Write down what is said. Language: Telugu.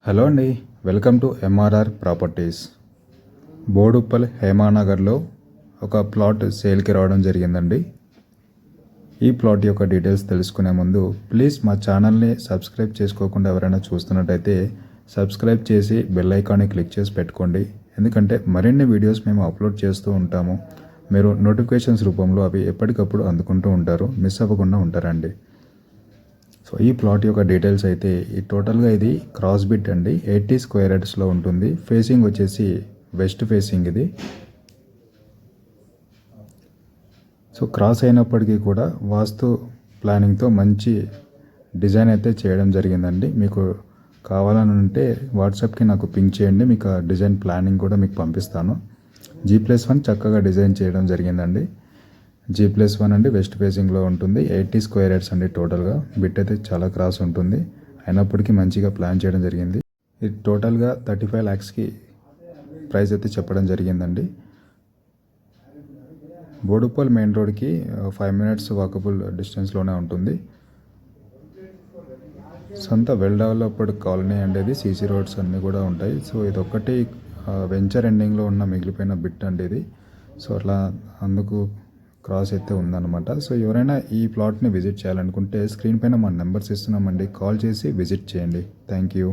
హలో అండి, welcome to MRR properties. Boduppal హేమానగర్లో ఒక ప్లాట్ సేల్కి రావడం జరిగిందండి. ఈ ప్లాట్ యొక్క డీటెయిల్స్ తెలుసుకునే ముందు ప్లీజ్ మా ఛానల్ని సబ్స్క్రైబ్ చేసుకోకుండా ఎవరైనా చూస్తున్నట్టయితే సబ్స్క్రైబ్ చేసి బెల్ ఐకాన్ని క్లిక్ చేసి పెట్టుకోండి. ఎందుకంటే మరిన్ని వీడియోస్ మేము అప్లోడ్ చేస్తూ ఉంటాము. మీరు నోటిఫికేషన్స్ రూపంలో అవి ఎప్పటికప్పుడు అందుకుంటూ ఉంటారు, మిస్ అవ్వకుండా ఉంటారండి. సో ఈ ప్లాట్ యొక్క డీటెయిల్స్ అయితే ఈ టోటల్గా ఇది క్రాస్ బిట్ అండి. 80 స్క్వేర్ యార్డ్స్లో ఉంటుంది. ఫేసింగ్ వచ్చేసి వెస్ట్ ఫేసింగ్ ఇది. సో క్రాస్ అయినప్పటికీ కూడా వాస్తు ప్లానింగ్తో మంచి డిజైన్ అయితే చేయడం జరిగిందండి. మీకు కావాలని ఉంటే వాట్సాప్కి నాకు పింక్ చేయండి, మీకు ఆ డిజైన్ ప్లానింగ్ కూడా మీకు పంపిస్తాను. G+1 చక్కగా డిజైన్ చేయడం జరిగిందండి. G+1 అండి, వెస్ట్ ఫేసింగ్లో ఉంటుంది. 80 స్క్వేర్ యార్డ్స్ అండి టోటల్గా. బిట్ అయితే చాలా క్రాస్ ఉంటుంది, అయినప్పటికీ మంచిగా ప్లాన్ చేయడం జరిగింది. ఇది టోటల్గా 35 lakhsకి ప్రైస్ అయితే చెప్పడం జరిగిందండి. బోడుప్పల్ మెయిన్ రోడ్కి 5 minutes వాకబుల్ డిస్టెన్స్లోనే ఉంటుంది. సొంత వెల్ డెవలప్డ్ కాలనీ అండి ఇది. సీసీ రోడ్స్ అన్నీ కూడా ఉంటాయి. సో ఇది ఒక్కటి వెంచర్ ఎండింగ్లో ఉన్న మిగిలిపోయిన బిట్ అండి ఇది. సో అట్లా అందుకు క్రాస్ అయితే ఉందన్నమాట. సో ఎవరైనా ఈ ప్లాట్ని విజిట్ చేయాలనుకుంటే స్క్రీన్ పైన మా నెంబర్స్ ఇస్తున్నామండి, కాల్ చేసి విజిట్ చేయండి. Thank you.